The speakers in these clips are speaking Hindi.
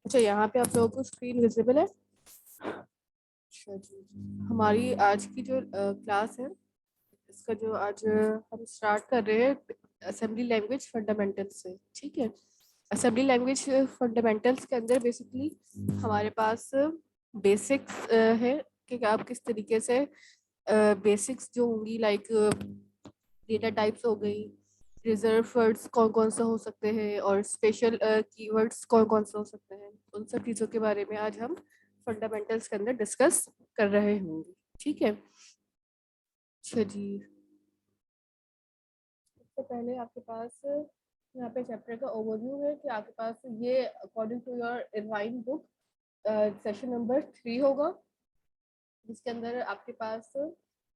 अच्छा, यहाँ पे आप लोगों को स्क्रीन विजिबल है? अच्छा जी। हमारी आज की जो क्लास है, इसका जो आज हम स्टार्ट कर रहे हैं असेंबली लैंग्वेज फंडामेंटल्स से। ठीक है, असेंबली लैंग्वेज फंडामेंटल्स के अंदर बेसिकली हमारे पास बेसिक्स है कि आप किस तरीके से बेसिक्स जो होंगी, लाइक डेटा टाइप्स हो गई, रिजर्व वर्ड्स कौन कौन सा हो सकते हैं, और स्पेशल कीवर्ड्स कौन कौन से हो सकते हैं, उन सब चीज़ों के बारे में आज हम फंडामेंटल्स के अंदर डिस्कस कर रहे होंगे। ठीक है, अच्छा जी। सबसे पहले आपके पास यहाँ पे चैप्टर का ओवरव्यू है कि आपके पास ये according to your Irvine book session number 3 होगा, जिसके अंदर आपके पास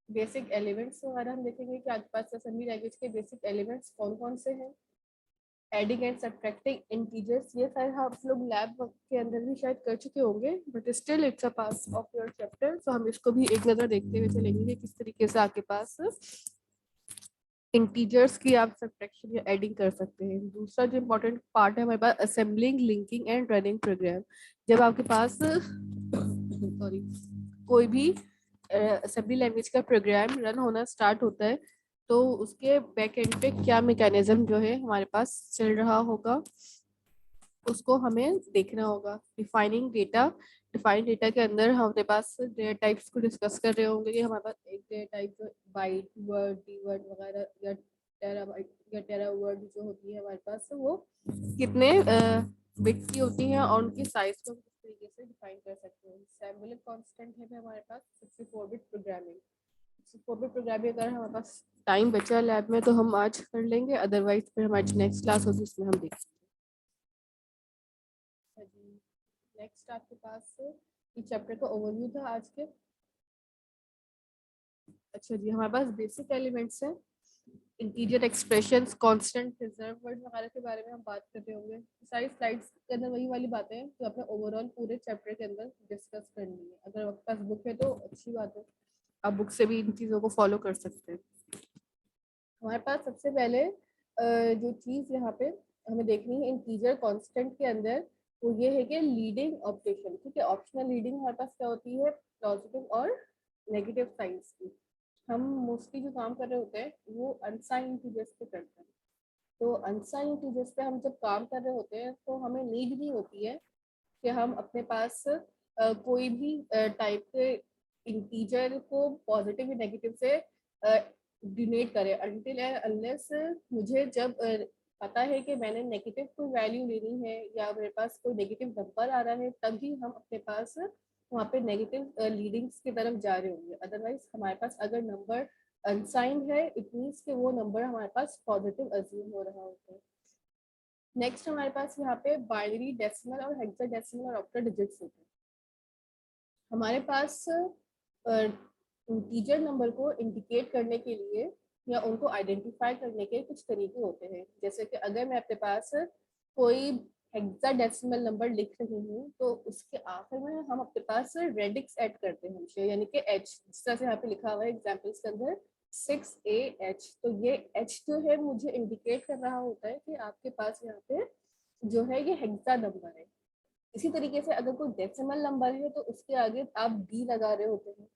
बेसिक एलिमेंट्स वगैरह हम देखेंगे कि आपके पास असेंबली लैंग्वेज के बेसिक एलिमेंट्स कौन कौन से हैं, एडिंग एंड सब्ट्रैक्टिंग इंटीजर्स, ये सारे आप लोग लैब के अंदर भी शायद कर चुके होंगे, but still it's a part of your chapter, तो हम इसको भी एक नज़र देखते हुए चलेंगे कि किस तरीके से आपके पास इंटीजर्स की आप सब्ट्रैक्शन या एडिंग कर सकते हैं। दूसरा जो इम्पोर्टेंट पार्ट है हमारे पास assembling, linking and running program. जब आपके पास सॉरी कोई भी असेंबली लैंग्वेज का प्रोग्राम रन होना स्टार्ट होता है, तो उसके बैक एंड पे क्या मैकेनिज्म जो है हमारे पास चल रहा होगा, उसको हमें देखना होगा। डिफाइनिंग डेटा, डिफाइनिंग डेटा के अंदर हमारे पास डेटा टाइप्स को डिस्कस कर रहे होंगे कि हमारे पास एक डेटा टाइप जो बाइट, वर्ड, डी वर्ड वगैरह या टेराबाइट या टेरा वर्ड जो होती है हमारे पास, वो कितने बिट्स की होती हैं और उनकी साइज को किस तरीके से डिफाइन कर सकते हैं। सिंबॉलिक कांस्टेंट है हमारे पास 64 बिट प्रोग्रामिंग। 64 बिट प्रोग्रामिंग अगर हमारे पास टाइम बचा लैब में तो हम आज कर लेंगे, अदरवाइज फिर हमारी नेक्स्ट क्लास होगी उसमें हम देखेंगे। नेक्स्ट आपके पास ये चैप्टर का ओवरव्यू था आज के। अच्छा जी, हमारे पास बेसिक एलिमेंट्स हैं, integer expressions, constant, reserve word वगैरह के बारे में हम बात कर रहे होंगे। सारी स्लाइड्स के अंदर वही वाली बातें हैं जो आपने ओवरऑल पूरे चैप्टर के अंदर डिस्कस करनी है। अगर आपके पास बुक है तो अच्छी बात है, आप बुक से भी इन चीज़ों को फॉलो कर सकते हैं। हमारे पास सबसे पहले जो चीज़ यहाँ पे हमें देखनी है इंटीजर कांस्टेंट के अंदर, वो ये है कि लीडिंग ऑपरेशन। ठीक है, ऑप्शनल लीडिंग हमारे पास क्या होती है, पॉजिटिव और नेगेटिव साइंस की। हम मोस्टली जो काम कर रहे होते हैं वो अनसाइन इंटीजर्स पे करते हैं। तो अनसाइन इंटीजर्स पे हम जब काम कर रहे होते हैं तो हमें नीड नहीं होती है कि हम अपने पास कोई भी टाइप के इंटीजर को पॉजिटिव या नेगेटिव से डिनोट करें, अनटिल अनलेस मुझे जब पता है कि मैंने नेगेटिव कोई वैल्यू लेनी है या मेरे पास कोई नेगेटिव नंबर आ रहा है, तभी हम अपने पास वहाँ पे नेगेटिव लीडिंग्स की तरफ जा रहे होंगे। अदरवाइज हमारे पास अगर नंबर अनसाइंड है, इट मीन्स कि वो नंबर हमारे पास पॉजिटिव अज्यूम हो रहा होता है। नेक्स्ट हमारे पास यहाँ पे बाइनरी, डेसिमल और हेक्साडेसिमल और ऑक्टल डिजिट्स होते हैं। हमारे पास इंटीजर नंबर को इंडिकेट करने के लिए या उनको आइडेंटिफाई करने के कुछ तरीके होते हैं। जैसे कि अगर मैं अपने पास कोई हेक्साडेसिमल नंबर लिख रही हूँ तो उसके आखिर में हम अपने पास रेडिक्स ऐड करते हैं हमेशा, यानी कि एच, जिस तरह से यहाँ पे लिखा हुआ है एग्जाम्पल्स के अंदर 6AH। तो ये एच जो है मुझे इंडिकेट कर रहा होता है कि आपके पास यहाँ पे जो है ये हेक्सा नंबर है। इसी तरीके से अगर कोई डेसिमल नंबर है तो उसके आगे आप डी लगा रहे होते हैं।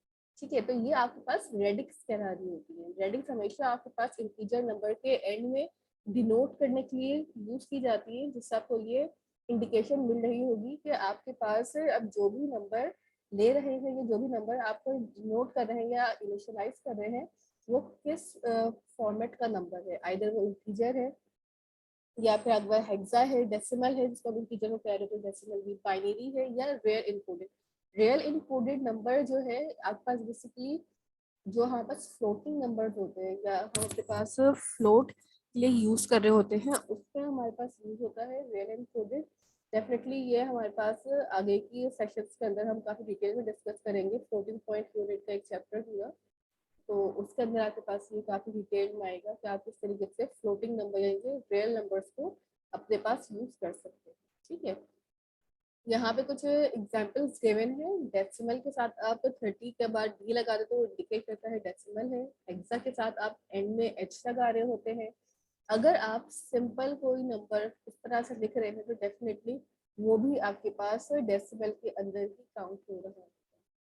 ठीक है, तो ये आपके पास रेडिक्स कहला रही होती है। रेडिक्स हमेशा आपके पास इंटीजर नंबर के एंड में डिनोट करने के लिए यूज की जाती है, जिससे आपको ये इंडिकेशन मिल रही होगी कि आपके पास अब जो भी नंबर ले रहे हैं या जो भी नंबर आपको नोट कर रहे हैं या इनिशियलाइज कर रहे हैं, वो किस फॉर्मेट का नंबर है। आइदर वो इंटीजर है या फिर अगर हेक्सा है, डेसिमल है जिसको हम इंटीजर में कह रहे थे, डेसिमल भी, बाइनरी है या rare encoded. Rare encoded number जो है आपके पास बेसिकली जो हमारे पास फ्लोटिंग नंबर होते हैं या हम अपने पास फ्लोट के लिए यूज कर रहे होते हैं, उसमें हमारे पास यूज होता है रेयर इनकोडेड। डेफिनेटली ये हमारे पास आगे की सेशंस के अंदर हम काफी डिटेल में डिस्कस करेंगे। फ्लोटिंग पॉइंट यूनिट का एक चैप्टर पूरा, तो उसके अंदर आपके पास ये काफी डिटेल में आएगा कि आप किस तरीके से फ्लोटिंग नंबर यानी रियल नंबर्स को अपने पास यूज कर सकते हैं। ठीक है, यहाँ पे कुछ एग्जांपल्स गिवन है। डेसिमल के साथ आप 30 के बाद डी लगा देते हो, इंडिकेट करता है डेसिमल है। हेक्सा के साथ आप एंड में एच लगा रहे होते हैं। अगर आप सिंपल कोई नंबर इस तरह से लिख रहे हैं तो डेफिनेटली वो भी आपके पास डेसिमल के अंदर ही काउंट हो रहा है,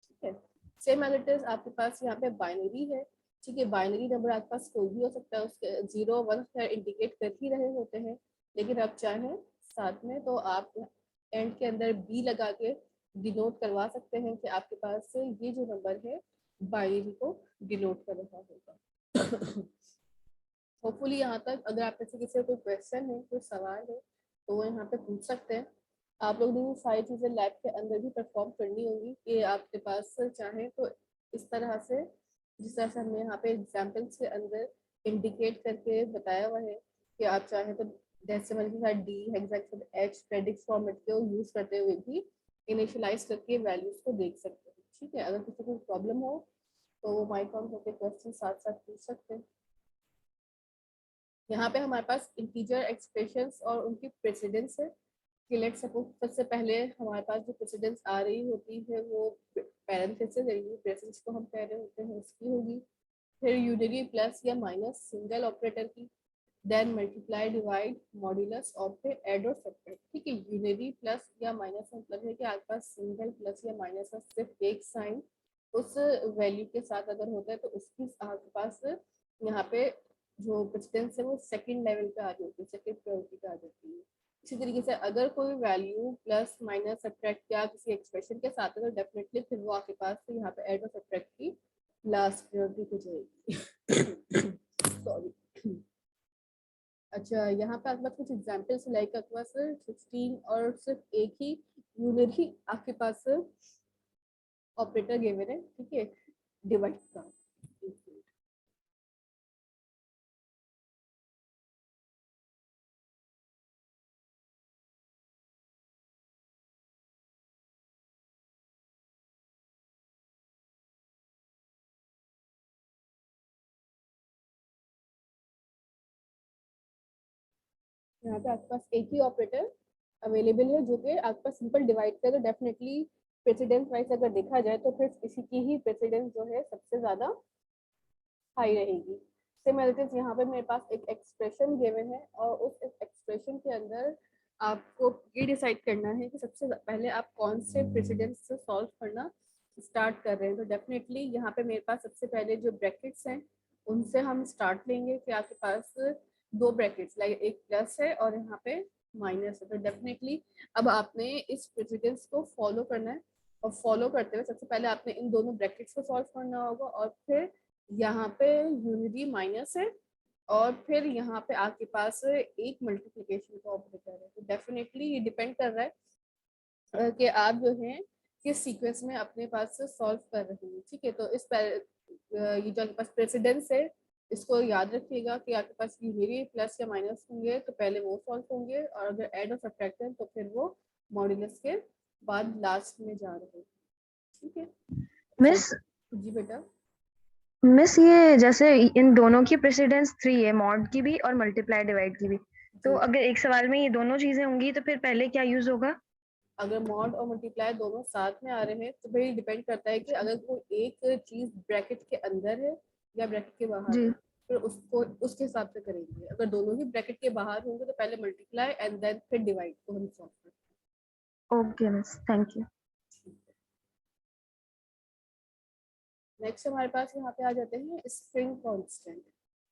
ठीक है। सेम एज इट इज आपके पास यहाँ पे बाइनरी है, ठीक है। बाइनरी नंबर आपके पास कोई भी हो सकता है, उसके 0 1 इंडिकेट कर ही रहे होते हैं, लेकिन आप चाहें साथ में तो आप एंड के अंदर बी लगा के डिनोट करवा सकते हैं कि आपके पास ये जो नंबर है बाइनरी को डिनोट कर रहा होगा। होपफुली यहाँ तक अगर आप से किसी कोई क्वेश्चन है, कोई सवाल है, तो वो यहाँ पे पूछ सकते हैं। आप लोग ने सारी चीज़ें लैब के अंदर भी परफॉर्म करनी होगी कि आपके पास चाहे तो इस तरह से, जिस तरह से हमने यहाँ पे एग्जाम्पल्स के अंदर इंडिकेट करके बताया हुआ है कि आप चाहे तो डेसिमल के साथ D, hexadecimal H, predicts format को यूज करते हुए भी इनिशियलाइज करके वैल्यूज को देख सकते हैं, ठीक है। अगर किसी को प्रॉब्लम हो तो वो माइक ऑन करके क्वेश्चन साथ साथ पूछ सकते हैं। यहाँ पे हमारे पास इंटीजर एक्सप्रेशंस और उनकी प्रेसिडेंस है कि लेट्स सपोज सबसे पहले हमारे पास जो प्रेसिडेंस आ रही होती है वो पैरेंथेसिस है, प्रेसिडेंस को हम कह रहे होते हैं उसकी होगी, फिर यूनिटी प्लस या माइनस सिंगल ऑपरेटर की, देन मल्टीप्लाई डिवाइड मॉड्यूलस और फिर ऐड और सब्ट्रैक्ट, ठीक है। यूनिटी प्लस या माइनस मतलब है कि आपके पास सिंगल प्लस या माइनस का सिर्फ एक साइन उस वैल्यू के साथ अगर होता है तो उसकी आपके पास यहाँ पे जो प्रेसिडेंस है वो सेकंड लेवल पे आ रही होती है, सेकंड प्रायोरिटी पे आ जाती है। इसी तरीके से अगर कोई वैल्यू प्लस माइनस सब्ट्रैक्ट या किसी एक्सप्रेशन के साथ है तो डेफिनेटली फिर वो आपके पास से यहाँ पे ऐड और सब्ट्रैक्ट की लास्ट प्रायोरिटी हो जाएगी। सॉरी। अच्छा, यहाँ पे आपके पास कुछ एग्जाम्पल्स लाइक आपके पास 16 और सिर्फ एक ही यूनिट आपके पास ऑपरेटर गिवन है, ठीक है, डिवाइड का। यहाँ पे आपके पास एक ही ऑपरेटर अवेलेबल है जो कि आपके पास सिंपल डिवाइड करे, तो डेफिनेटली प्रेसिडेंस वाइज अगर देखा जाए तो फिर इसी की ही प्रेसिडेंस जो है सबसे ज्यादा हाई रहेगी। सिमिलरिटीज यहाँ पे मेरे पास एक एक्सप्रेशन गिवन है और उस एक्सप्रेशन के अंदर आपको ये डिसाइड करना है कि सबसे पहले आप कौन से प्रेसिडेंस से सॉल्व करना स्टार्ट कर रहे हैं। तो डेफिनेटली यहाँ पे मेरे पास सबसे पहले जो ब्रैकेट्स हैं उनसे हम स्टार्ट लेंगे कि आपके पास दो ब्रैकेट्स लाइक एक प्लस है और यहाँ पे माइनस है। तो डेफिनेटली अब आपने इस प्रेसिडेंस को फॉलो करना है और फॉलो करते हुए सबसे पहले आपने इन दोनों ब्रैकेट्स को सॉल्व करना होगा और फिर यहाँ पे यूनिटी माइनस है और फिर यहाँ पे आपके पास एक मल्टीप्लिकेशन का ऑपरेटर है। तो डेफिनेटली ये डिपेंड कर रहा है कि आप जो है किस सीक्वेंस में अपने पास से सॉल्व कर रहे हैं, ठीक है। तो इस ये जो आपके पास प्रेसिडेंस है इसको याद रखिएगा कि आपके पास यूनिटी प्लस या माइनस होंगे तो पहले वो सॉल्व होंगे और अगर ऐड और सब्ट्रैक्ट है तो फिर वो मॉड्यूलस के बाद लास्ट में जा रहे हैं, ठीक है। मिस जी बेटा। मिस ये जैसे इन दोनों की प्रेसिडेंस 3 है, मॉड की भी और मल्टीप्लाई डिवाइड की भी। तो जी, अगर एक सवाल में ये दोनों चीजें होंगी तो फिर पहले क्या यूज होगा? अगर मॉड और मल्टीप्लाई दोनों साथ में आ रहे हैं तो भाई डिपेंड करता है कि अगर कोई एक चीज ब्रैकेट के अंदर है या ब्रैकेट के बाहर है जी, फिर उसको उसके हिसाब से करेंगे। अगर दोनों ही ब्रैकेट के बाहर होंगे तो पहले मल्टीप्लाई एंड देन फिर डिवाइड को हम सॉल्व करते ओके मिस, थैंक यू। हैं। नेक्स्ट हमारे पास यहाँ पे आ जाते हैं स्ट्रिंग कांस्टेंट,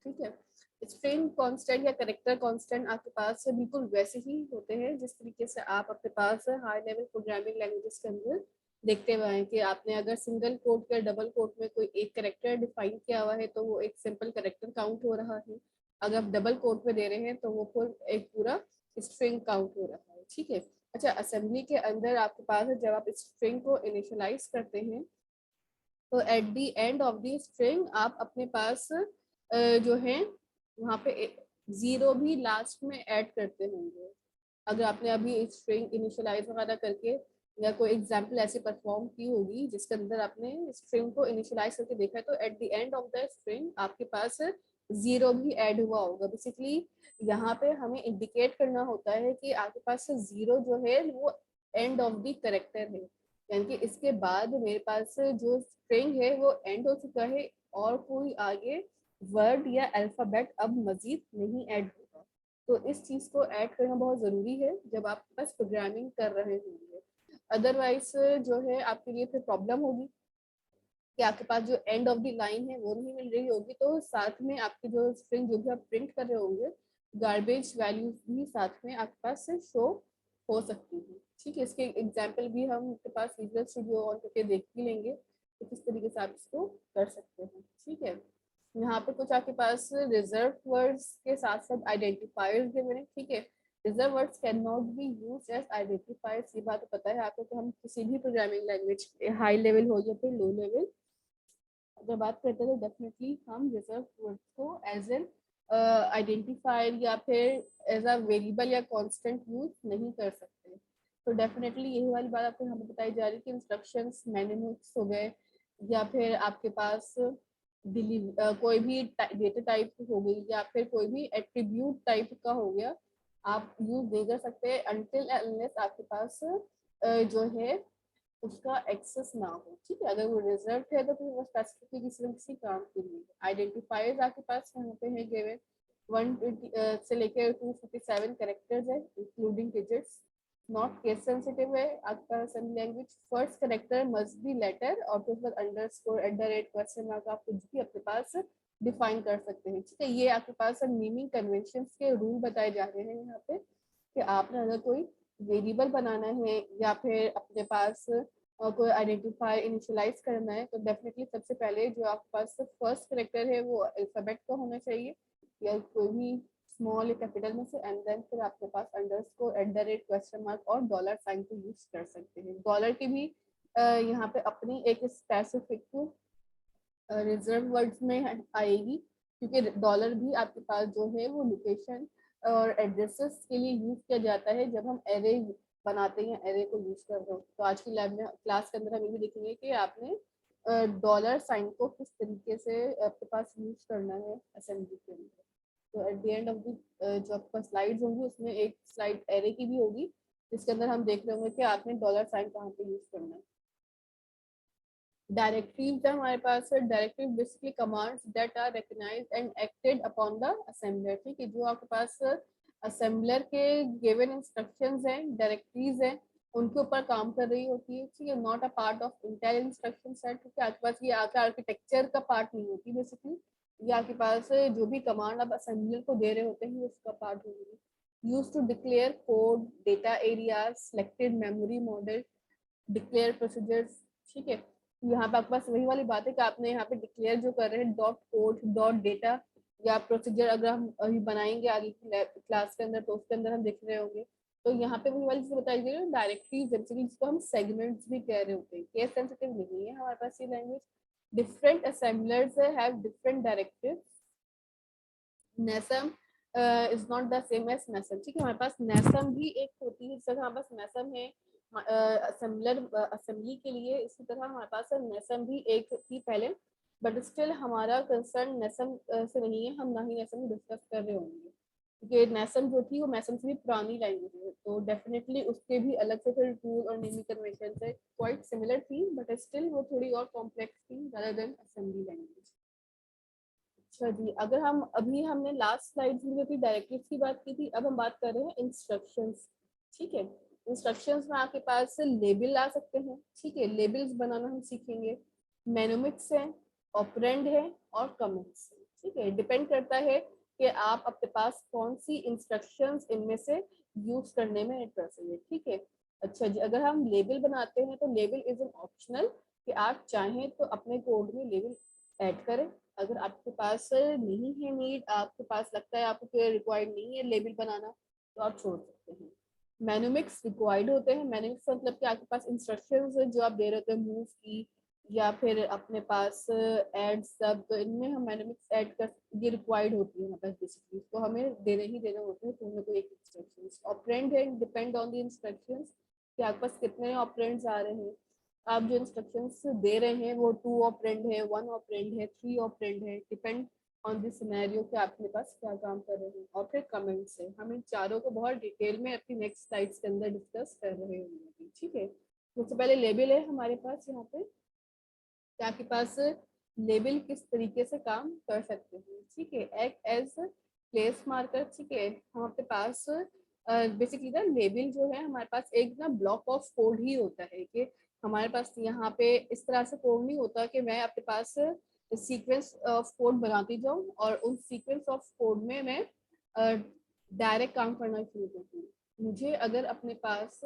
ठीक है। स्ट्रिंग कांस्टेंट या कैरेक्टर कांस्टेंट आपके पास बिल्कुल वैसे ही होते हैं जिस तरीके से आप अपने पास हाई लेवल प्रोग्रामिंग लैंग्वेजेस के अंदर देखते हुए हैं कि आपने अगर सिंगल कोट या डबल कोट में कोई एक कैरेक्टर डिफाइन किया हुआ है तो वो एक सिंपल कैरेक्टर काउंट हो रहा है। अगर आप डबल कोट में दे रहे हैं तो वो फिर एक पूरा स्ट्रिंग काउंट हो रहा है, ठीक है। अच्छा, असेंबली के अंदर आपके पास जब आप स्ट्रिंग को इनिशियलाइज करते हैं तो at the end of the string आप अपने पास जो है वहाँ पे जीरो भी लास्ट में ऐड करते होंगे। अगर आपने अभी स्ट्रिंग इनिशियलाइज वगैरह करके या कोई एग्जांपल ऐसे परफॉर्म की होगी जिसके अंदर आपने स्ट्रिंग को इनिशियलाइज करके देखा है तो at the end of the string आपके पास जीरो भी ऐड हुआ होगा। बेसिकली यहाँ पे हमें इंडिकेट करना होता है कि आपके पास जीरो जो है वो एंड ऑफ द करेक्टर है, यानी कि इसके बाद मेरे पास जो स्ट्रिंग है वो एंड हो चुका है और कोई आगे वर्ड या अल्फाबेट अब मजीद नहीं ऐड होगा। तो इस चीज को ऐड करना बहुत जरूरी है जब आप बस प्रोग्रामिंग कर रहे होंगे। अदरवाइज जो है आपके लिए फिर प्रॉब्लम होगी कि आपके पास जो एंड ऑफ द लाइन है वो नहीं मिल रही होगी, तो साथ में आपकी जो स्ट्रिंग जो भी आप प्रिंट कर रहे होंगे गार्बेज वैल्यूज भी साथ में आपके पास से शो हो सकती है। ठीक है, इसके एग्जाम्पल भी हम आपके पास विजुअल स्टूडियो ऑन करके देख भी लेंगे तो किस तरीके से आप इसको कर सकते हैं। ठीक है, यहाँ पे कुछ आपके पास रिजर्व वर्ड्स के साथ साथ आइडेंटिफायर्स भी बने। ठीक है, reserve words can not be used as identifiers, ये बात तो पता है आपको कि हम किसी भी प्रोग्रामिंग लैंग्वेज हाई लेवल हो या फिर लो लेवल अगर बात करते हैं तो डेफिनेटली हम रिजर्व वर्ड्स को एज एन आइडेंटिफायर या फिर एज अ वेरिएबल या कांस्टेंट यूज नहीं कर सकते। तो डेफिनेटली यही वाली बात आपको हमें बताई जा रही है कि इंस्ट्रक्शंस मेनूमिक्स हो गए या फिर आपके पास कोई भी डेटा टाइप हो गई या फिर कोई भी एट्रीब्यूट टाइप का हो गया, आप यूज नहीं कर सकते अनटिल अनलेस आपके पास जो है उसका एक्सेस ना हो। ठीक है, अगर वो रिजर्व है तो फिर वो स्पेसिफिकली किसी काम के लिए। आइडेंटिफायर्स आपके पास यहाँ पे है गिवन 120 से लेकर 257 कैरेक्टर्स है including digits. Not case sensitive है आपका assembly language. First character must be letter और फिर बाद अंडरस्कोर क्वेश्चन मार्क आप कुछ भी अपने पास डिफाइन कर सकते हैं। ठीक है, ये आपके पास नेमिंग कन्वेंशन के रूल बताए जा रहे हैं यहाँ पे कि आपने अगर कोई वेरिएबल बनाना है या फिर अपने पास कोई आइडेंटिफायर इनिशियलाइज करना है तो डेफिनेटली सबसे पहले जो आपके पास फर्स्ट कैरेक्टर है वो अल्फाबेट का होना चाहिए या कोई भी स्मॉल या कैपिटल में से, एंड देन फिर आपके पास अंडरस्कोर क्वेश्चन मार्क और डॉलर साइन को यूज कर सकते हैं। डॉलर की भी यहाँ पे अपनी एक स्पेसिफिक रिजर्व वर्ड्स में आएगी क्योंकि डॉलर भी आपके पास जो है वो लोकेशन और एड्रेसेस के लिए यूज किया जाता है जब हम एरे बनाते हैं, एरे को यूज कर रहे हो। तो आज की लैब में क्लास के अंदर हम ये भी देखेंगे कि आपने डॉलर साइन को किस तरीके से आपके पास यूज करना है असेंबली के अंदर। तो at the end of the जो आपके पास स्लाइड्स होंगी उसमें एक स्लाइड एरे की भी होगी जिसके अंदर हम देख रहे होंगे कि आपने डॉलर साइन कहाँ पे यूज करना है। डायरेक्टिव्स है हमारे पास है। Directive basically commands that are recognised and acted upon the assembler. ठीक है, जो आपके पास असेंबलर के गिवन इंस्ट्रक्शंस हैं, डायरेक्टरीज हैं, उनके ऊपर काम कर रही होती है। ठीक है, not a part of Intel instruction set क्योंकि आपके पास ये आपके आर्किटेक्चर का पार्ट नहीं होती बेसिकली। ये आपके पास जो भी कमांड आप असेंबलर को दे रहे होते हैं उसका पार्ट होगी। Use to declare code, data area, selected memory model, declare procedures. ठीक है, यहाँ पे आपके पास वही वाली बात है कि आपने यहाँ पे डिक्लेयर जो कर रहे हैं डॉट कोड डॉट डेटा या प्रोसीजर अगर हम अभी बनाएंगे आगे की क्लास के अंदर तो उसके अंदर हम देख रहे होंगे। तो यहाँ पे वही वाली चीज बताई गई है डायरेक्टरी जिसको हम सेगमेंट्स भी कह रहे होते हैं। केस सेंसिटिव नहीं है हमारे पास ये language. Different assemblers have different directives. NASM is not the same as NASM. ठीक है, हमारे पास नेसम भी एक होती है, जैसे हमारे पास नेसम है असेंबलर असेंबली के लिए, इसी तरह हमारे पास नेसम भी एक थी पहले, बट स्टिल हमारा कंसर्न नेसम से नहीं है, हम ना ही नेसम डिस्कस कर रहे होंगे क्योंकि नेसम जो थी वो नेसम से भी पुरानी लैंग्वेज है। तो डेफिनेटली उसके भी अलग से फिर टूल और नेमिंग कन्वेंशन से क्वाइट सिमिलर थी बट स्टिल वो थोड़ी और कॉम्प्लेक्स थी rather देन असेंबली लैंग्वेज। अच्छा जी, अगर हम अभी हमने लास्ट स्लाइड में जो थी डायरेक्टिव्स की बात की थी, अब हम बात कर रहे हैं इंस्ट्रक्शंस। ठीक है, इंस्ट्रक्शंस में आपके पास लेबल आ सकते हैं। ठीक है, लेबल्स बनाना हम सीखेंगे। मेनोमिक्स है, ऑपरेंड है और कमेंट्स है। ठीक है, डिपेंड करता है कि आप अपने पास कौन सी इंस्ट्रक्शंस इनमें से यूज करने में इंटरेस्टेड है। ठीक है, अच्छा जी, अगर हम लेबल बनाते हैं तो लेबल इज एन ऑप्शनल कि आप चाहें तो अपने कोड में लेबल ऐड करें। अगर आपके पास नहीं है नीड, आपके पास लगता है आपको रिक्वायर्ड नहीं है लेबल बनाना तो आप छोड़ सकते हैं। मेनोमिक्स रिक्वायर्ड होते हैं। मेनोमिक्स मतलब कि आपके पास इंस्ट्रक्शंस जो आप दे रहे होते हैं मूव की या फिर अपने पास ऐड सब, तो इनमें हम मेनोमिक्स ऐड कर, ये रिक्वायर्ड होती है हमारे पास बेसिकली, तो हमें देने ही देना होते हैं कोई ना कोई एक इंस्ट्रक्शंस। ऑपरेंड है, डिपेंड ऑन द इंस्ट्रक्शंस कि आपके पास कितने ऑपरेंड्स आ रहे हैं। आप जो इंस्ट्रक्शंस दे रहे हैं वो 2 ऑपरेंड है, 1 ऑपरेंड है, 3 ऑपरेंड है, डिपेंड ऑन दिस सिनेरियो कि आपके पास क्या काम कर रहे हैं। और फिर कमेंट्स है, हम इन चारों को बहुत डिटेल में अपनी नेक्स्ट स्लाइड्स के अंदर डिस्कस कर रहे होंगे। ठीक है, सबसे पहले लेबल है हमारे पास यहाँ पे कि आपके पास लेबल किस तरीके से काम कर सकते हैं। ठीक है, एक्ट एज प्लेस मार्कर, ठीक है, हमारे पास बेसिकली ना लेबल जो है हमारे पास एक ना ब्लॉक ऑफ कोड ही होता है कि हमारे पास यहाँ पे इस तरह से कोड नहीं होता कि मैं अपने पास सीक्वेंस ऑफ कोड बनाती जाऊँ और उन सीक्वेंस ऑफ कोड में मैं डायरेक्ट काम करना शुरू कर दूँ। मुझे अगर अपने पास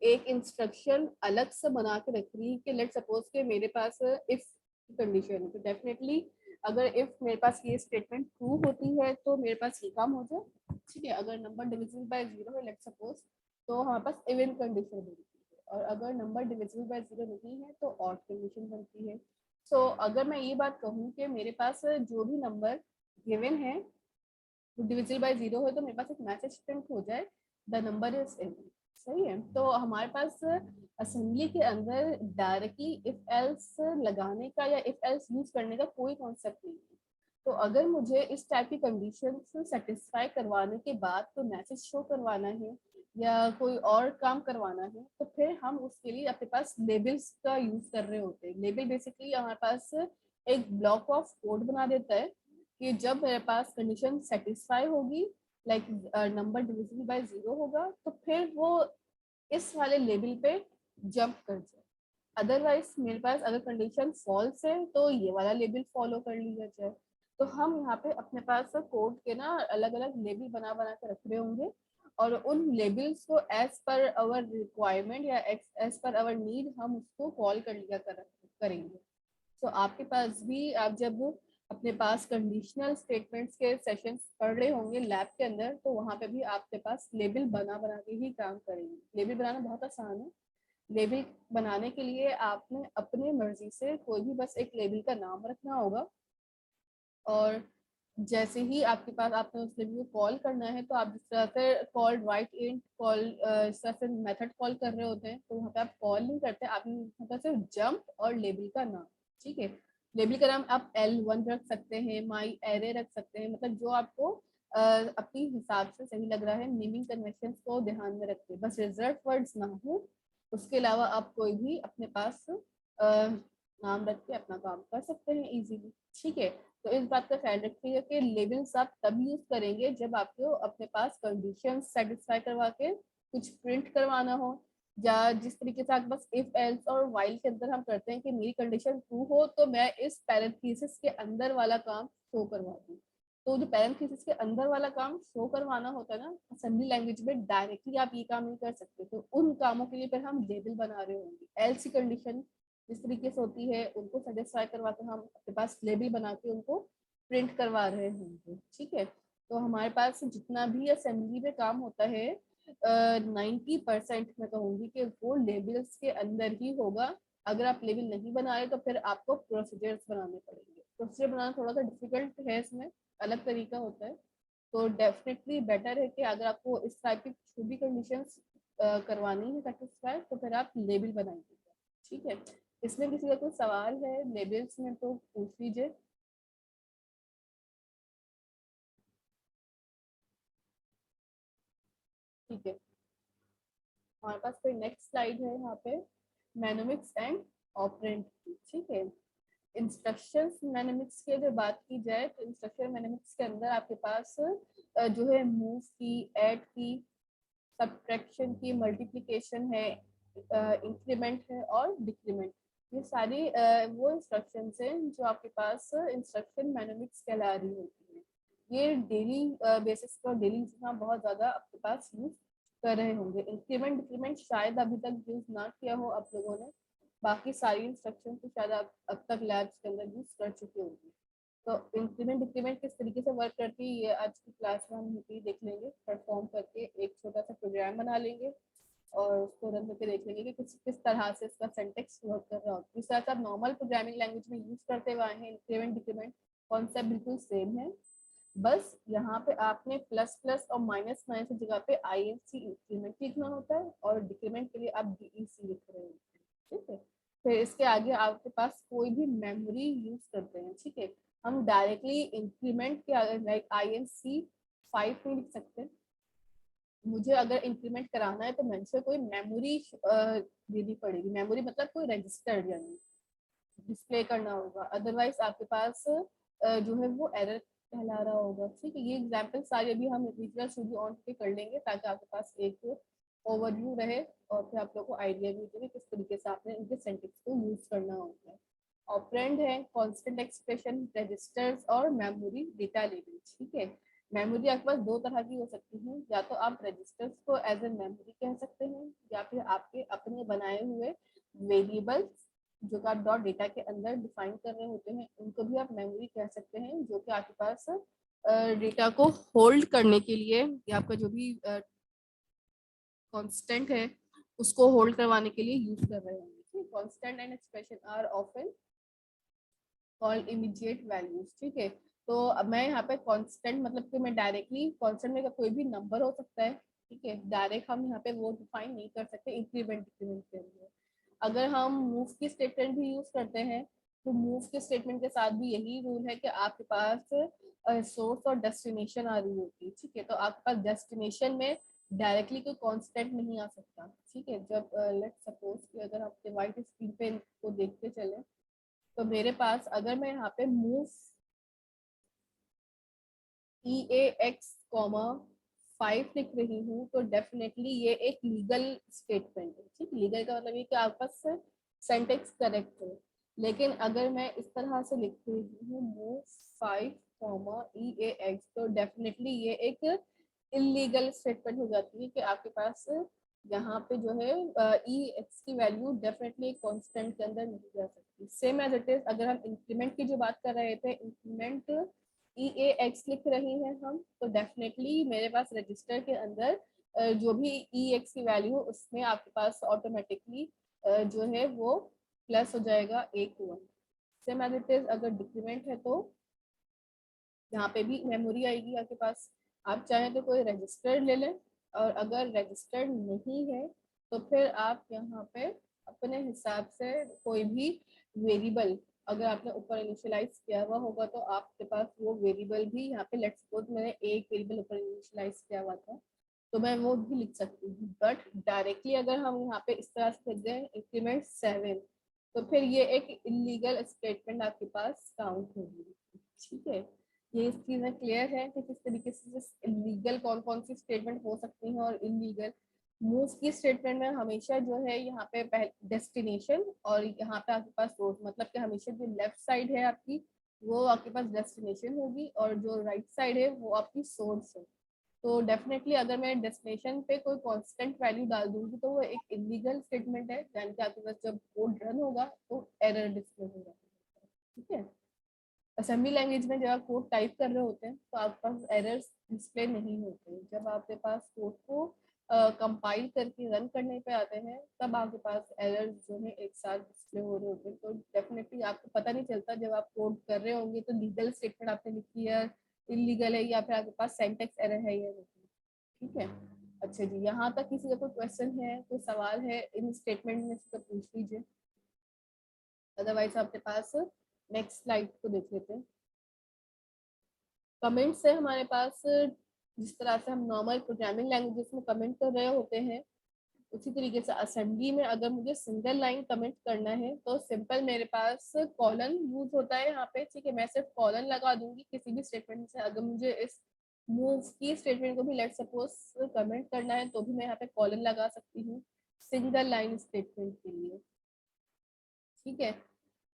एक इंस्ट्रक्शन अलग से बना के रख रही कि लेट सपोज के मेरे पास इफ कंडीशन है, तो डेफिनेटली अगर इफ मेरे पास ये स्टेटमेंट ट्रू होती है तो मेरे पास ये काम हो जाए, ठीक है। अगर नंबर डिविजिबल बाय 0 है लेट सपोज, तो हमारे पास इवन कंडीशन बनती है, और अगर नंबर डिविजिबल बाय 0 नहीं है तो ऑड कंडीशन बनती है। सो अगर मैं ये बात कहूँ कि मेरे पास जो भी नंबर गिवन है वो डिविजिबल बाय 0 है, तो मेरे पास एक मैसेज प्रिंट हो जाए द नंबर इज इवन। सही है, तो हमारे पास असेंबली के अंदर डायरेक्टली इफ एल्स लगाने का या इफ एल्स यूज करने का कोई कॉन्सेप्ट नहीं है। तो अगर मुझे इस टाइप की कंडीशन सेटिस्फाई करवाने के बाद तो मैसेज शो करवाना है या कोई और काम करवाना है, तो फिर हम उसके लिए अपने पास लेबल्स का यूज कर रहे होते हैं। लेबल बेसिकली हमारे पास एक ब्लॉक ऑफ कोड बना देता है कि जब मेरे पास कंडीशन सेटिस्फाई होगी, लाइक नंबर डिविजिबल बाय 0 होगा, तो फिर वो इस वाले लेबल पे जंप कर जाए। अदरवाइज मेरे पास अगर कंडीशन फॉल्स है तो ये वाला लेबल फॉलो कर लिया जाए। तो हम यहाँ पे अपने पास कोड के ना अलग अलग लेबल बना बना के रख रहे होंगे, और उन लेबल्स को एज पर अवर रिक्वायरमेंट या एज पर अवर नीड हम उसको कॉल कर लिया करेंगे। तो आपके पास भी आप जब अपने पास कंडीशनल स्टेटमेंट्स के सेशंस पढ़ रहे होंगे लैब के अंदर, तो वहाँ पे भी आपके पास लेबल बना बना के ही काम करेंगे। लेबल बनाना बहुत आसान है। लेबल बनाने के लिए आपने अपने मर्जी से कोई भी बस एक लेबल का नाम रखना होगा, और जैसे ही आपके पास आपने उस लेबल को कॉल करना है, तो आप जिस तरह से कॉल राइट इंट कॉल इस तरह से मेथड कॉल कर रहे होते हैं, तो वहाँ पे आप कॉल नहीं करते, आपने वहाँ पर सिर्फ जंप और लेबल का नाम, ठीक है। लेबल का नाम आप L1 रख सकते हैं, माई एरे रख सकते हैं, मतलब जो आपको अपनी हिसाब से सही लग रहा है। नेमिंग कन्वेंशन को ध्यान में रखते, बस रिजर्व वर्ड्स ना हो, उसके अलावा आप कोई भी अपने पास नाम रख के अपना काम कर सकते हैं इजीली, ठीक है। तो इस बात का ख्याल रखिएगा कि लेबल्स आप तब यूज करेंगे जब आपको अपने पास कंडीशन सेटिस्फाई करवा के कुछ प्रिंट करवाना हो, या जिस तरीके से आप बस इफ एल्स और व्हाइल के अंदर हम करते हैं कि मेरी कंडीशन ट्रू हो तो मैं इस पैरेंथेसिस के अंदर वाला काम शो करवा दूँ। तो जो पैरेंथेसिस के अंदर वाला काम शो करवाना होता है ना, असेंबली लैंग्वेज में डायरेक्टली आप ये काम नहीं कर सकते, तो उन कामों के लिए फिर हम लेबल बना रहे होंगे। एल्स कंडीशन जिस तरीके से होती है उनको सेटिस्फाई करवा कर हम अपने पास लेबल बना के उनको प्रिंट करवा रहे होंगे, ठीक है। तो हमारे पास जितना भी असेंबली में काम होता है 90% मैं कहूँगी कि वो लेबल्स के अंदर ही होगा। अगर आप लेबल नहीं बनाए तो फिर आपको प्रोसीजर्स बनाने पड़ेंगे। प्रोसीजर बनाना थोड़ा सा डिफिकल्ट है, इसमें अलग तरीका होता है। तो डेफिनेटली बेटर है कि अगर आपको इस टाइप की छोटी कंडीशंस करवानी है सेटिस्फाई, तो फिर आप लेबल बनाइए, ठीक है। इसमें किसी का कोई सवाल है लेबल्स में तो पूछ लीजिए। ठीक है, हमारे पास फिर नेक्स्ट स्लाइड है यहाँ पे मैनोमिक्स एंड ऑपरेंट की, ठीक है। इंस्ट्रक्शंस मैनोमिक्स की अगर बात की जाए तो इंस्ट्रक्शन मैनोमिक्स के अंदर आपके पास जो है मूव की, ऐड की, सब्ट्रैक्शन की, मल्टीप्लिकेशन है, इंक्रीमेंट है और डिक्रीमेंट। ये सारी वो इंस्ट्रक्शंस हैं जो आपके पास इंस्ट्रक्शन मैनोमिक्स कहला रही होती है। ये डेली बेसिस पर डेली हम बहुत ज़्यादा आपके पास यूज कर रहे होंगे। इंक्रीमेंट डिक्रीमेंट शायद अभी तक यूज ना किया हो आप लोगों ने, बाकी सारी इंस्ट्रक्शन तो शायद आप अब तक लैब्स के अंदर यूज कर चुके होंगे। तो इंक्रीमेंट डिक्रीमेंट किस तरीके से वर्क करती है ये आज की क्लास में हम देख लेंगे। परफॉर्म करके एक छोटा सा प्रोग्राम बना लेंगे और उसको रन करके देख लेंगे कि किस तरह से इसका सिंटैक्स वर्क कर रहा होता है। जिस तरह से आप नॉर्मल प्रोग्रामिंग लैंग्वेज में यूज करते हुए आए हैं इंक्रीमेंट डिक्रीमेंट, कॉन्सेप्ट बिल्कुल सेम है। बस यहाँ पे आपने प्लस प्लस और माइनस माइनस की जगह पे INC इंक्रीमेंट लिखना होता है और डिक्रीमेंट के लिए आप DEC लिख रहे होते हैं, ठीक है। फिर इसके आगे आपके पास कोई भी मेमोरी यूज करते हैं, ठीक है। हम डायरेक्टली इंक्रीमेंट के आगे लाइक INC 5 नहीं लिख सकते। मुझे अगर इंक्रीमेंट कराना है तो मुझे कोई मेमोरी देनी पड़ेगी। मेमोरी मतलब कोई रजिस्टर यानी डिस्प्ले करना होगा, अदरवाइज आपके पास जो है वो एरर कहला रहा होगा। ठीक है, ये एग्जाम्पल सारे भी हम विजुअल स्टूडियो ऑन पे कर लेंगे ताकि आपके पास एक ओवरव्यू रहे और फिर आप लोग को आइडिया भी दे किस तरीके से आपने इनके सेंटेंस को यूज करना होता है। ऑपरेंड है, कांस्टेंट एक्सप्रेशन, रजिस्टर्स और मेमोरी डेटा लेवल। ठीक है, मेमोरी आपके पास दो तरह की हो सकती है, या तो आप रजिस्टर्स को एज ए मेमोरी कह सकते हैं या फिर आपके अपने बनाए हुए वेरिएबल्स जो कि आप डॉट डेटा के अंदर डिफाइन कर रहे होते हैं उनको भी आप मेमोरी कह सकते हैं, जो कि आपके पास डेटा को होल्ड करने के लिए या आपका जो भी कांस्टेंट है उसको होल्ड करवाने के लिए यूज कर रहे होंगे। Constant and expression are often called immediate values. ठीक है, तो अब मैं यहाँ पे कांस्टेंट मतलब कि मैं डायरेक्टली कांस्टेंट में कोई भी नंबर हो सकता है। ठीक है, डायरेक्ट हम यहाँ पे वो डिफाइन नहीं कर सकते इंक्रीमेंट डिक्रीमेंट के लिए। अगर हम मूव की स्टेटमेंट भी यूज करते हैं तो मूव के स्टेटमेंट के साथ भी यही रूल है कि आपके पास सोर्स और डेस्टिनेशन आ रही होती है। ठीक है, तो आपके पास डेस्टिनेशन में डायरेक्टली कोई कांस्टेंट नहीं आ सकता। ठीक है, जब लेट्स सपोज कि अगर आप व्हाइट स्क्रीन पे को देखते चले तो मेरे पास अगर मैं यहाँ पे मूव EAX कॉमा 5 लिख रही हूँ तो डेफिनेटली ये एक लीगल स्टेटमेंट है। ठीक, लीगल का मतलब ये कि आपके पास सेंटेक्स करेक्ट है। लेकिन अगर मैं इस तरह से लिख रही हूँ मूव 5 कॉमा EAX तो डेफिनेटली ये एक इलीगल स्टेटमेंट हो जाती है कि आपके पास यहाँ पे जो है EX की वैल्यू डेफिनेटली एक कांस्टेंट के अंदर नहीं जा सकती। सेम एज इट इज अगर हम इंक्रीमेंट की जो बात कर रहे थे, इंक्रीमेंट EAX लिख रही हैं हम तो डेफिनेटली मेरे पास रजिस्टर के अंदर जो भी EX की वैल्यू उसमें आपके पास ऑटोमेटिकली जो है वो प्लस हो जाएगा 1 1। सेम एज इट इज अगर डिक्रीमेंट है तो यहाँ पे भी मेमोरी आएगी आपके पास। आप चाहें तो कोई रजिस्टर ले लें और अगर रजिस्टर्ड नहीं है तो फिर आप यहाँ पे अपने हिसाब से कोई भी वेरिएबल अगर आपने ऊपर इनिशियलाइज किया हुआ होगा तो आपके पास वो वेरिएबल भी यहाँ पे लेट्स सपोज मैंने एक वेरिएबल ऊपर इनिशियलाइज किया हुआ था तो मैं वो भी लिख सकती हूँ। बट डायरेक्टली अगर हम यहाँ पे इस तरह से लिख दें इंक्रीमेंट 7 तो फिर ये एक इलीगल स्टेटमेंट आपके पास काउंट होगी। ठीक है, ये चीजें क्लियर है कि किस तरीके से इलीगल कौन कौन सी स्टेटमेंट हो सकती हैं और इलीगल। मूव की स्टेटमेंट में हमेशा जो है यहाँ पे डेस्टिनेशन और यहाँ पे आपके पास सोर्स मतलब कि हमेशा जो लेफ्ट साइड है आपकी वो आपके पास डेस्टिनेशन होगी और जो राइट साइड है वो आपकी सोर्स है। तो डेफिनेटली अगर मैं डेस्टिनेशन पे कोई कांस्टेंट वैल्यू डाल दूंगी तो वो एक इलीगल स्टेटमेंट है, यानी कि आपके पास जब कोड रन होगा तो एरर डिस्प्ले होगा। ठीक है, असेंबली लैंग्वेज में जब आप कोड टाइप कर रहे होते हैं तो आपके पास एरर्स डिस्प्ले नहीं होते। जब आपके पास कोड को कंपाइल करके रन करने पे आते हैं तब आपके पास एरर्स जो है एक साथ डिस्प्ले हो रहे होते हैं। तो डेफिनेटली आपको पता नहीं चलता जब आप कोड कर रहे होंगे तो लीगल स्टेटमेंट आपने लिखी है, इलीगल है या फिर आपके पास सिंटैक्स एरर है या नहीं। ठीक है, अच्छा जी, यहाँ तक किसी का कोई क्वेश्चन है, कोई सवाल है इन स्टेटमेंट में से तो पूछ लीजिए, अदरवाइज आपके पास नेक्स्ट स्लाइड को देख लेते हैं। कमेंट्स है हमारे पास, जिस तरह से हम नॉर्मल प्रोग्रामिंग लैंग्वेजेस में कमेंट कर रहे होते हैं उसी तरीके से असेंबली में अगर मुझे सिंगल लाइन कमेंट करना है तो सिंपल मेरे पास कॉलन यूज होता है यहाँ पे। ठीक है, मैं सिर्फ कॉलन लगा दूंगी किसी भी स्टेटमेंट से। अगर मुझे इस मूव की स्टेटमेंट को भी लेट सपोज कमेंट करना है तो भी मैं यहाँ पे कॉलन लगा सकती हूँ सिंगल लाइन स्टेटमेंट के लिए। ठीक है,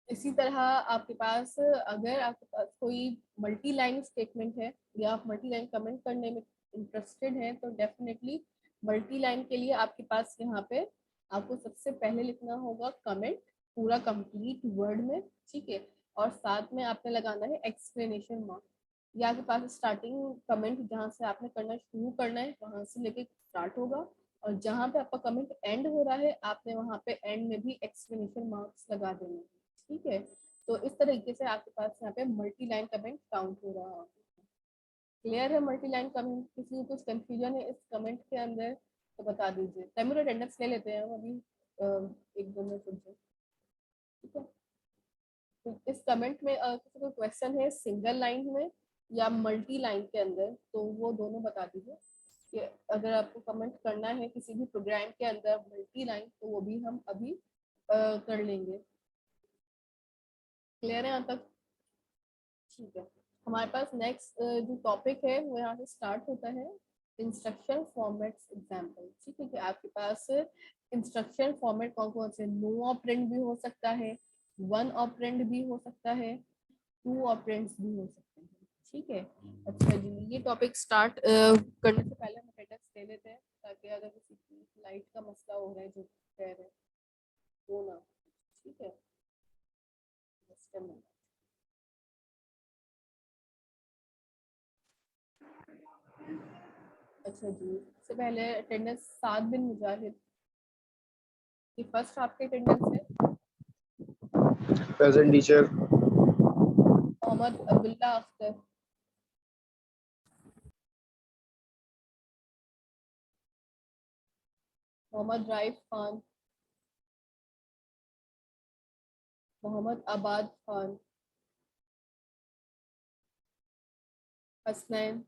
इसी तरह आपके पास अगर आपके पास कोई मल्टी लाइन स्टेटमेंट है या आप मल्टी लाइन कमेंट करने में इंटरेस्टेड हैं तो डेफिनेटली मल्टी लाइन के लिए आपके पास यहाँ पे आपको सबसे पहले लिखना होगा कमेंट पूरा कंप्लीट वर्ड में। ठीक है, और साथ में आपने लगाना है एक्सप्लेनेशन मार्क। या आपके पास स्टार्टिंग कमेंट जहाँ से आपने करना शुरू करना है वहां से लेके स्टार्ट होगा और जहाँ पे आपका कमेंट एंड हो रहा है आपने वहाँ पे एंड में भी एक्सप्लेनेशन मार्क्स लगा देने हैं। ठीक है, तो इस तरीके से आपके पास यहाँ पे मल्टी लाइन कमेंट काउंट हो रहा है। क्लियर है मल्टी लाइन कमेंट? किसी को कुछ कंफ्यूजन है इस कमेंट के अंदर तो बता दीजिए। टाइम अटेंडेंस ले लेते हैं हम अभी 1 2 मिनट रुक। ठीक है, तो इस कमेंट में किसी को क्वेश्चन है सिंगल लाइन में या मल्टी लाइन के अंदर तो वो दोनों बता दीजिए कि अगर आपको कमेंट करना है किसी भी प्रोग्राम के अंदर मल्टी लाइन तो वो भी हम अभी कर लेंगे। क्लियर है यहाँ तक? ठीक है, हमारे पास नेक्स्ट जो टॉपिक है वो यहाँ से स्टार्ट होता है, इंस्ट्रक्शन फॉर्मेट्स एग्जाम्पल। ठीक है कि आपके पास इंस्ट्रक्शन फॉर्मेट कौन कौन से, नो ऑपरेंड भी हो सकता है, वन ऑपरेंड भी हो सकता है, टू ऑपरेंड्स भी हो सकते हैं। ठीक है। अच्छा जी, ये टॉपिक स्टार्ट करने से पहले हम अटेंडेंस ले लेते हैं, ताकि अगर किसी की लाइट का मसला हो रहा है जो कह रहे हैं वो ना। ठीक है। Just a minute. अच्छा जी, सबसे पहले अटेंडेंस 7 दिन मुजाहिद की फर्स्ट आपके अटेंडेंस है। Present teacher. Mohammad Abdullah Akhtar, Mohammad Raif Khan, Mohammad Abad Khan, Hasnain,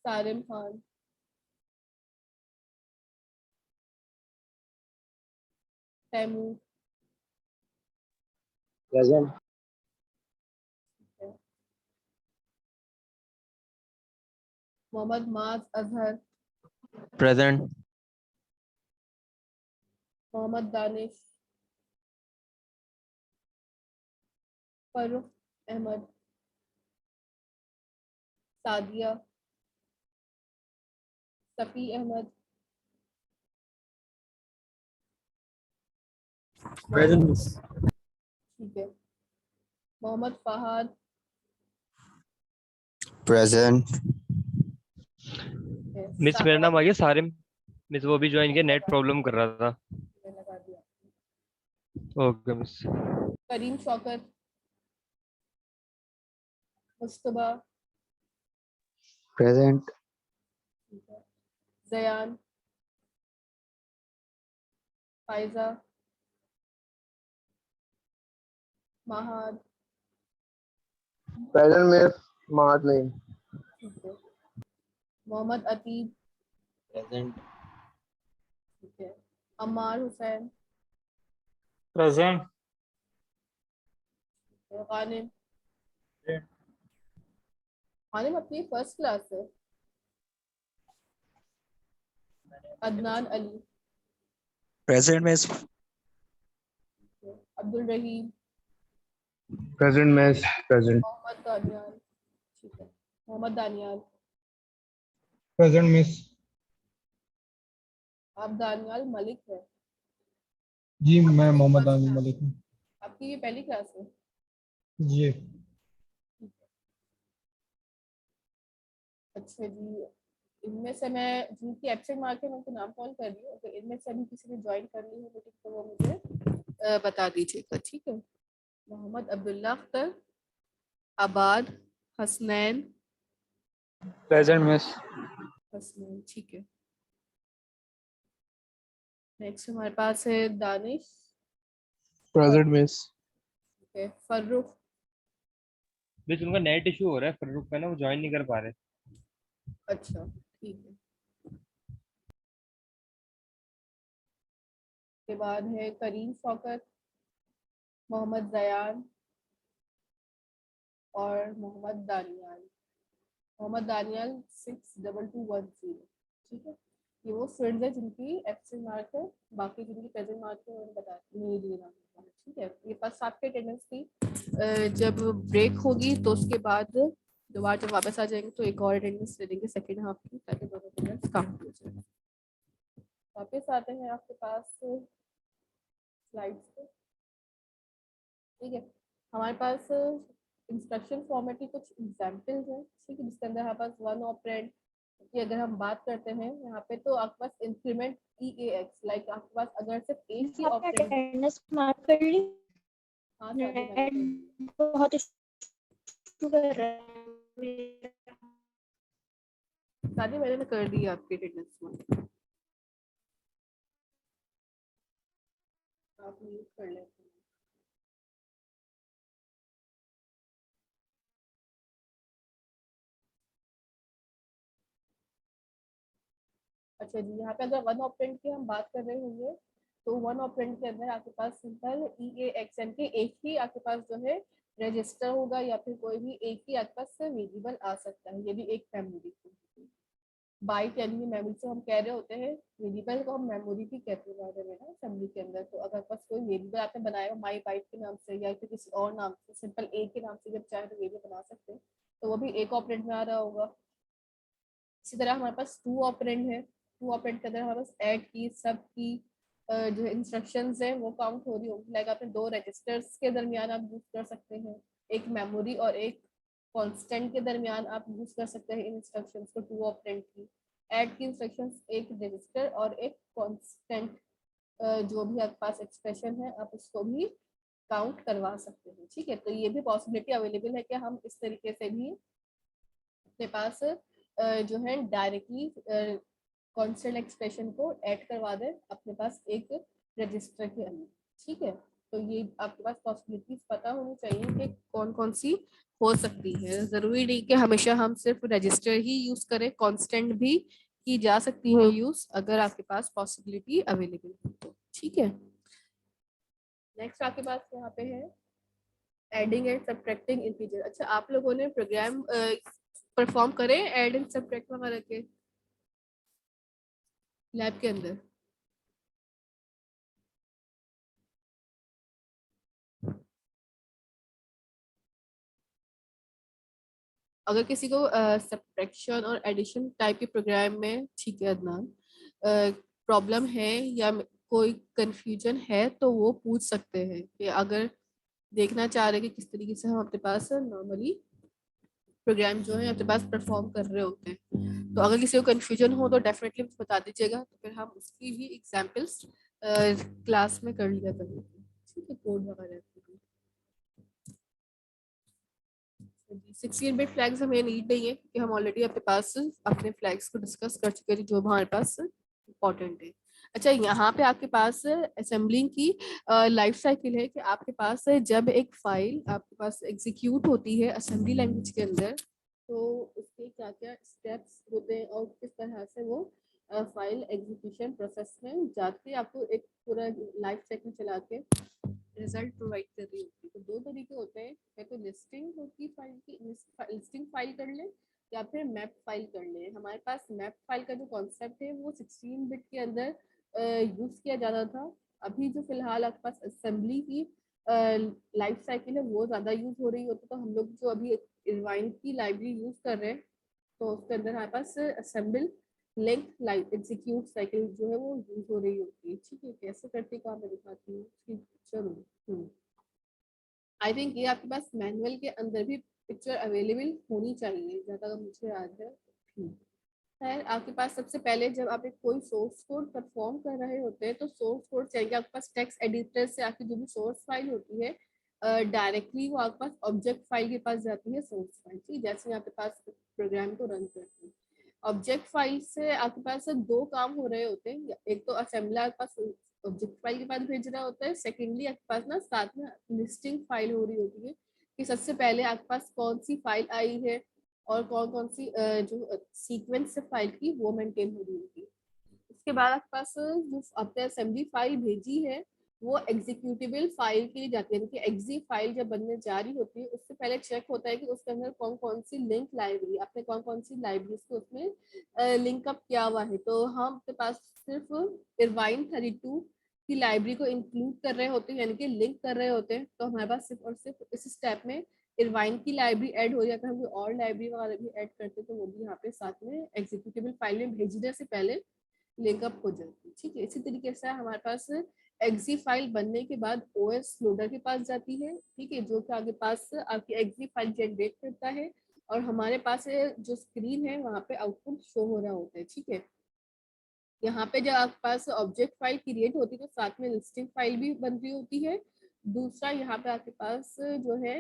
Sarim Khan, Taimur, present. Mohammad Maaz Azhar, present. Mohammad Danish, Farrukh Ahmed, Sadia, Safi Ahmed, present. ठीक है, मोहम्मद फहाद, प्रेजेंट। मिस मेरा नाम आ गया सारिम। मिस वो भी ज्वाइन किया, नेट प्रॉब्लम कर रहा था। लगा दिया। Okay miss. Karim Shaukat, Mustaba, present. Jayan, Faiza, Mahad, present में मार्ट नहीं। ठीक है, मोहम्मद अतीब, प्रेजेंट। ठीक है, अम्मार हुसैन, प्रेजेंट। गानिम, गानिम अपनी फर्स्ट क्लास है। Adnan Ali, present miss. Abdul Rahim, present में प्रेजेंट। मोहम्मद दानियाल, ठीक है, मोहम्मद दानियाल, प्रेजेंट मिस। आप दानियाल मलिक है। जी मैं आपकी मोहम्मद first आमिर class मलिक है। हूँ। आपकी ये पहली क्लास है। जी। अच्छा जी, इनमें से मैं जिनकी एब्सेंट मार्क है मैं उनके नाम कॉल कर रही हूँ, अगर इनमें से अभी किसी ने ज्वाइन कर ली है मीटिंग तो वो मुझे बता दीजिएगा। ठीक है। मोहम्मद अब्दुल्ला अख्तर, आबाद, हसनैन, प्रेजेंट मिस। हसनैन, ठीक है। नेक्स्ट हमारे पास है दानिश, प्रेजेंट मिस। ठीक है, फर्रुख, मिस उनका नेट इशू हो रहा है, फर्रुख का ना, वो ज्वाइन नहीं कर पा रहे। अच्छा ठीक है। के बाद है करीम शौकत, मोहम्मद जयान और मोहम्मद दानियाल। मोहम्मद दानियाल 62210, ठीक है। ये वो स्टूडेंट्स है जिनकी एब्सेंट मार्क है, बाकी जिनकी प्रेजेंट मार्क है उन्हें बता नहीं दिए नाम। ठीक है, ये फर्स्ट हाफ की अटेंडेंस थी। जब ब्रेक होगी तो उसके बाद दोबारा जब वापस आ जाएंगे तो एक और अटेंडेंस ले लेंगे सेकेंड हाफ की, ताकि दोनों अटेंडेंस काउंट हो जाए। वापस आते हैं आपके पास स्लाइड्स पे। ठीक है, हमारे पास इंस्ट्रक्शन फॉर्मेट की कुछ एग्जाम्पल्स हैं। ठीक है, जिसके अंदर हमारे पास वन ऑपरेंड की अगर हम बात करते हैं यहाँ पे, तो आपके पास इंक्रीमेंट EAX, लाइक आपके पास अगर सिर्फ एक ही आपने ऑपरेंड। अटेंडेंस मार्क कर ली? हाँ शादी मैंने कर ली। बहुत इशू कर रहा है। शादी मैंने कर दी आपकी अटेंडेंस में, आप यूज कर लेते हैं। अच्छा जी, यहाँ पे अगर वन ऑपरेंड की हम बात कर रहे होंगे तो वन ऑपरेंड के अंदर आपके पास सिंपल EAXN के एक ही आपके पास जो है रजिस्टर होगा या फिर कोई भी एक ही आपके पास वेरिएबल आ सकता है, ये भी एक मेमोरी बाइट यानी मेमोरी से हम कह रहे होते हैं, वेरिएबल को हम मेमोरी भी कहते हैं बाद में ना असेंबली के अंदर। तो अगर पास कोई वेरिएबल आपने बनाया हो माई बाइट के नाम से या फिर किसी और नाम से, सिंपल ए के नाम से जब चाहे तो वेरिएबल बना सकते हैं, तो वो भी एक ऑपरेंड में आ रहा होगा। इसी तरह हमारे पास टू ऑपरेंड है, टू ऑपरेंड के अंदर हमारे पास ऐड की, सब की जो इंस्ट्रक्शंस है वो काउंट हो रही होगी। लाइक आपने दो रजिस्टर्स के दरमियान आप यूज कर सकते हैं, एक मेमोरी और एक कांस्टेंट के दरमियान आप यूज कर सकते हैं इन इंस्ट्रक्शंस को टू ऑपरेंड की। ऐड की इंस्ट्रक्शंस एक रजिस्टर और एक कांस्टेंट जो भी आपके पास एक्सप्रेशन है आप उसको भी काउंट करवा सकते हैं, ठीक है। तो ये भी पॉसिबिलिटी अवेलेबल है कि हम इस तरीके से भी अपने पास जो है डायरेक्टली कांस्टेंट एक्सप्रेशन को ऐड करवा दें अपने पास एक रजिस्टर के अंदर, ठीक है। तो ये आपके पास पॉसिबिलिटीज पता होनी चाहिए कि कौन कौन सी हो सकती है। जरूरी नहीं कि हमेशा हम सिर्फ रजिस्टर ही यूज करें, कांस्टेंट भी की जा सकती है यूज अगर आपके पास पॉसिबिलिटी अवेलेबल हो तो, ठीक है। नेक्स्ट आपके पास यहाँ पे है एडिंग एंड सब्ट्रैक्टिंग इंटीजर। अच्छा, आप लोगों ने प्रोग्राम परफॉर्म करे एड एंड सब्ट्रैक्ट वगैरह के लैब के अंदर? अगर किसी को सब्ट्रैक्शन और एडिशन टाइप के प्रोग्राम में, ठीक है अदनान, प्रॉब्लम है या कोई कंफ्यूजन है तो वो पूछ सकते हैं कि अगर देखना चाह रहे हैं कि किस तरीके से हम अपने पास नॉर्मली प्रोग्राम जो है अपने पास परफॉर्म कर रहे होते हैं। तो अगर किसी को कंफ्यूजन हो तो डेफिनेटली बता दीजिएगा, तो फिर हम उसकी भी एग्जांपल्स क्लास में कर लिया करेंगे, ठीक है, कोड वगैरह। 16 बिट फ्लैग्स हमें नीड नहीं है कि हम ऑलरेडी अपने पास अपने फ्लैग्स को डिस्कस कर चुके हैं जो हमारे पास इम्पोर्टेंट है। अच्छा, यहाँ पे आपके पास असेंबलिंग की लाइफ साइकिल है कि आपके पास जब एक फाइल आपके पास एग्जीक्यूट होती है असेंबली लैंग्वेज के अंदर, तो उसके क्या क्या स्टेप्स होते हैं और किस तरह से वो फाइल एग्जीक्यूशन प्रोसेस में जाती है, आपको एक पूरा लाइफ साइकिल चला के रिजल्ट प्रोवाइड कर रही होती है। तो दो तरीके होते हैं, या तो लिस्टिंग होती है फाइल की, लिस्टिंग फाइल कर ले या फिर मैप फाइल कर ले। हमारे पास मैप फाइल का जो कॉन्सेप्ट है वो 16 बिट के अंदर यूज किया जाता था। अभी जो फिलहाल आपके पास असेंबली की लाइफ साइकिल है वो ज़्यादा यूज हो रही होती है। तो हम लोग जो अभी इरवाइन की लाइब्रेरी यूज कर रहे हैं तो उसके अंदर हमारे पास assemble link live execute cycle जो है वो यूज हो रही होती है, ठीक है। कैसे करते काम मैं दिखाती हूँ उसकी पिक्चर में। आई थिंक ये आपके पास मैनुअल के अंदर भी पिक्चर अवेलेबल होनी चाहिए ज़्यादा मुझे याद है। खैर, आपके पास सबसे पहले जब आप एक कोई सोर्स कोड परफॉर्म कर रहे होते हैं तो सोर्स कोड चाहिए आपके पास टेक्स्ट एडिटर से आपकी जो भी सोर्स फाइल होती है डायरेक्टली वो आपके पास ऑब्जेक्ट फाइल के पास जाती है सोर्स फाइल, ठीक। जैसे आपके पास प्रोग्राम को रन करते हैं ऑब्जेक्ट फाइल से आपके पास दो काम हो रहे होते हैं, एक तो असेंबलर आपके पास ऑब्जेक्ट फाइल के पास भेज रहा होता है, सेकेंडली आपके पास ना साथ में लिस्टिंग फाइल हो रही होती है कि सबसे पहले आपके पास कौन सी फाइल आई है और कौन कौन सी जो सीक्वेंस फाइल की वो मेंटेन हो रही होगी। उसके बाद आपके पास जो आपने असेंबली फाइल भेजी है वो एग्जीक्यूटेबल फाइल के लिए जाती है, एग्जी फाइल जब बनने जा रही होती है उससे पहले चेक होता है कि उसके अंदर कौन कौन सी लिंक लाइब्रेरी आपने कौन कौन सी लाइब्रेरीज को उसमें लिंक अप किया हुआ है। तो हम अपने पास सिर्फ इरवाइन 32 की लाइब्रेरी को इंक्लूड कर रहे होते हैं यानी कि लिंक कर रहे होते हैं, तो हमारे पास सिर्फ और सिर्फ इस स्टेप में इरवाइन की लाइब्रेरी ऐड हो जाता है। हम और लाइब्रेरी वगैरह भी ऐड करते हैं तो वो भी यहाँ पे साथ में एग्जीक्यूटेबल फाइल में भेजने से पहले लिंकअप हो जाती है, ठीक है। इसी तरीके से हमारे पास एक्जी फाइल बनने के बाद ओएस लोडर के पास जाती है, ठीक है, जो कि आपके पास आपकी एक्जी फाइल जनरेट करता है और हमारे पास जो स्क्रीन है वहाँ पे आउटपुट शो हो रहा होता है, ठीक है। यहाँ पे जब आपके पास ऑब्जेक्ट फाइल क्रिएट होती है तो साथ में लिस्टिंग फाइल भी बन रही होती है। दूसरा यहाँ पे आपके पास जो है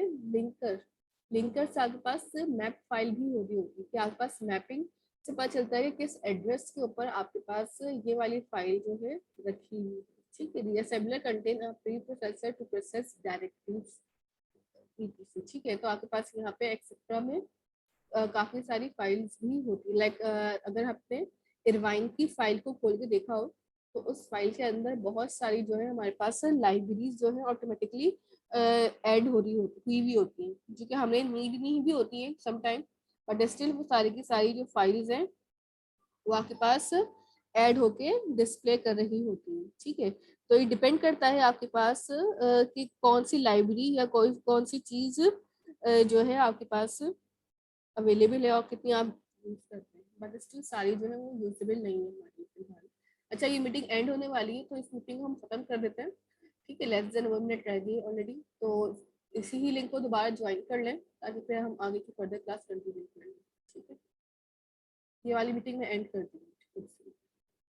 लिंकर से आपके पास मैप फाइल भी हो रही होती है कि आपके पास मैपिंग से पता चलता है कि किस एड्रेस के ऊपर आपके पास ये वाली फाइल जो है रखी हुई है, ठीक है। Assembler contain a preprocessor to process directives etc, ठीक है। तो आपके पास यहाँ पे एक्सेट्रा में काफी सारी फाइल्स भी होती है। लाइक अगर आपने इरवाइन की फाइल को खोल के देखा हो तो उस फाइल के अंदर बहुत सारी जो है हमारे पास लाइब्रेरीज जो है ऑटोमेटिकली ऐड हुई भी होती हैं, जो कि हमें नीड नहीं भी होती है समटाइम, बट स्टिल वो सारी की सारी जो फाइल्स हैं वो आपके पास ऐड होके डिस्प्ले कर रही होती है। ठीक है, तो ये डिपेंड करता है आपके पास कि कौन सी लाइब्रेरी या कौन सी चीज जो है आपके पास अवेलेबल है और कितनी आप यूज करते हैं, बट स्टिल सारी जो है वो यूजेबल नहीं है हमारी फिलहाल। अच्छा, ये मीटिंग एंड होने वाली है तो इस मीटिंग को हम खत्म कर देते हैं। ठीक है, लेस देन 1 मिनट रह गई ऑलरेडी, तो इसी ही लिंक को दोबारा ज्वाइन कर लें ताकि फिर हम आगे की फर्दर क्लास कंटिन्यू कर लें। ठीक है, ये वाली मीटिंग में एंड कर दी।